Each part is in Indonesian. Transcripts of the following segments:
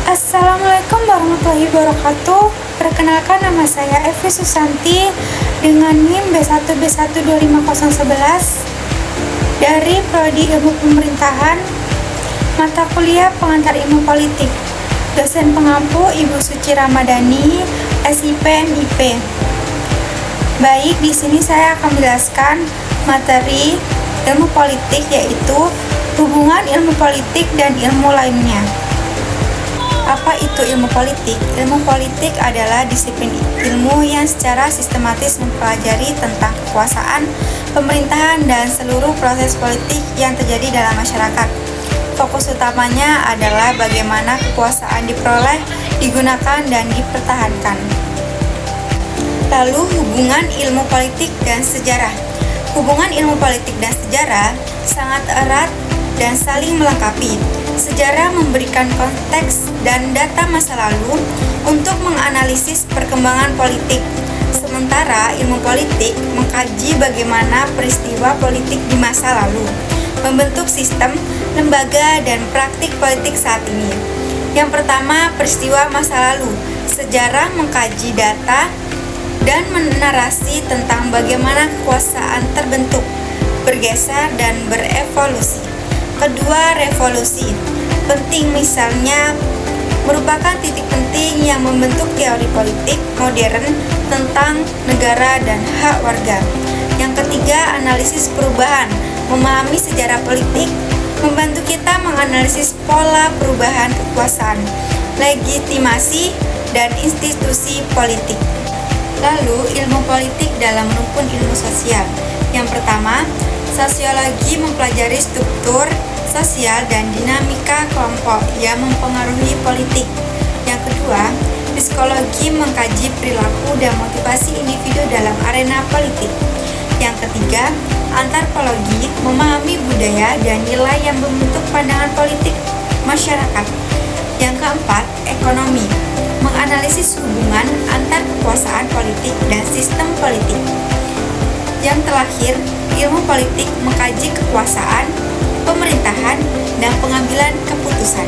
Assalamualaikum warahmatullahi wabarakatuh. Perkenalkan, nama saya Evi Susanti dengan NIM B1B1250111 dari Prodi Ilmu Pemerintahan, mata kuliah Pengantar Ilmu Politik. Dosen pengampu Ibu Suci Ramadhani, SIP MIP. Baik, di sini saya akan menjelaskan materi ilmu politik, yaitu hubungan ilmu politik dan ilmu lainnya. Apa itu ilmu politik? Ilmu politik adalah disiplin ilmu yang secara sistematis mempelajari tentang kekuasaan, pemerintahan, dan seluruh proses politik yang terjadi dalam masyarakat. Fokus utamanya adalah bagaimana kekuasaan diperoleh, digunakan, dan dipertahankan. Lalu, hubungan ilmu politik dan sejarah. Hubungan ilmu politik dan sejarah sangat erat dan saling melengkapi. Sejarah memberikan konteks dan data masa lalu untuk menganalisis perkembangan politik, sementara ilmu politik mengkaji bagaimana peristiwa politik di masa lalu membentuk sistem, lembaga, dan praktik politik saat ini. Yang pertama, peristiwa masa lalu. Sejarah mengkaji data dan menarasi tentang bagaimana kekuasaan terbentuk, bergeser, dan berevolusi. Kedua, revolusi penting, misalnya merupakan titik penting yang membentuk teori politik modern tentang negara dan hak warga. Yang ketiga, analisis perubahan. Memahami sejarah politik membantu kita menganalisis pola perubahan kekuasaan, legitimasi, dan institusi politik. Lalu, ilmu politik dalam rumpun ilmu sosial. Yang pertama, sosiologi mempelajari struktur sosial dan dinamika kelompok yang mempengaruhi politik. Yang kedua, psikologi mengkaji perilaku dan motivasi individu dalam arena politik. Yang ketiga, antropologi memahami budaya dan nilai yang membentuk pandangan politik masyarakat. Yang keempat, ekonomi menganalisis hubungan antar kekuasaan politik dan sistem politik. Yang terakhir, ilmu politik mengkaji kekuasaan, pemerintahan, dan pengambilan keputusan.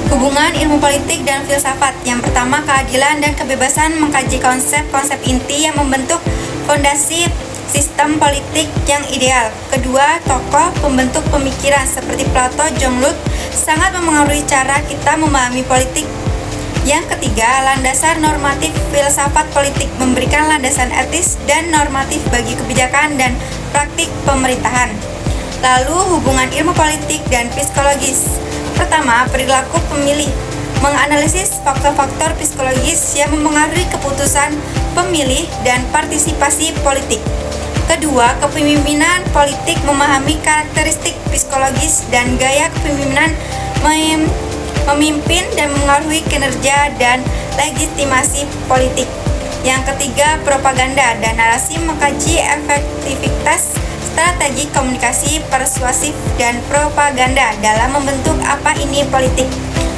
Hubungan ilmu politik dan filsafat. Yang pertama, keadilan dan kebebasan mengkaji konsep-konsep inti yang membentuk fondasi sistem politik yang ideal. Kedua, tokoh pembentuk pemikiran seperti Plato, John Locke sangat mempengaruhi cara kita memahami politik. Yang ketiga, landasan normatif filsafat politik memberikan landasan etis dan normatif bagi kebijakan dan praktik pemerintahan. Lalu, hubungan ilmu politik dan psikologis. Pertama, perilaku pemilih menganalisis faktor-faktor psikologis yang mempengaruhi keputusan pemilih dan partisipasi politik. Kedua, kepemimpinan politik memahami karakteristik psikologis dan gaya kepemimpinan memimpin dan mengaruhi kinerja dan legitimasi politik. Yang ketiga, propaganda dan narasi mengkaji efektivitas strategi komunikasi persuasif dan propaganda dalam membentuk apa ini politik.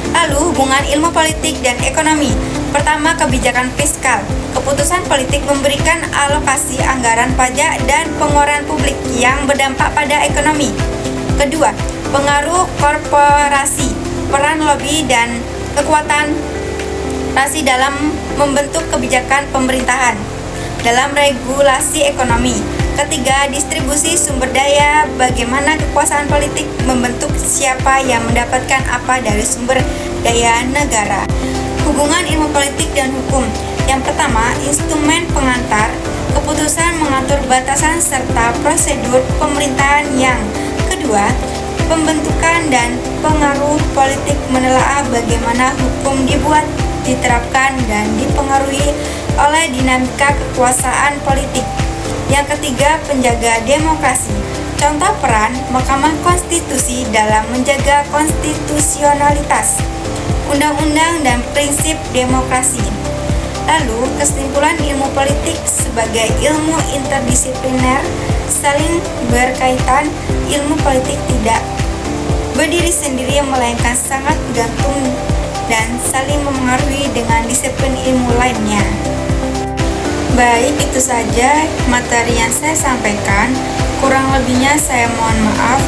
Lalu, hubungan ilmu politik dan ekonomi. Pertama, kebijakan fiskal. Keputusan politik memberikan alokasi anggaran pajak dan pengeluaran publik yang berdampak pada ekonomi. Kedua, pengaruh korporasi, peran lobby, dan kekuatan rasi dalam membentuk kebijakan pemerintahan dalam regulasi ekonomi. Ketiga, distribusi sumber daya, bagaimana kekuasaan politik membentuk siapa yang mendapatkan apa dari sumber daya negara. Hubungan ilmu politik dan hukum. Yang pertama, instrumen pengantar, keputusan mengatur batasan serta prosedur pemerintahan. Yang kedua, pembentukan dan pengaruh politik menelaah bagaimana hukum dibuat, diterapkan, dan dipengaruhi oleh dinamika kekuasaan politik. Yang ketiga, penjaga demokrasi. Contoh peran Mahkamah Konstitusi dalam menjaga konstitusionalitas, undang-undang, dan prinsip demokrasi. Lalu, kesimpulan ilmu politik sebagai ilmu interdisipliner saling berkaitan. Ilmu politik tidak berdiri sendiri, melainkan sangat bergantung dan saling mempengaruhi dengan disiplin ilmu lainnya. Baik, itu saja materi yang saya sampaikan. Kurang lebihnya saya mohon maaf.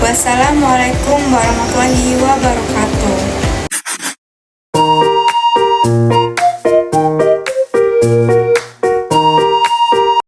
Wassalamualaikum warahmatullahi wabarakatuh.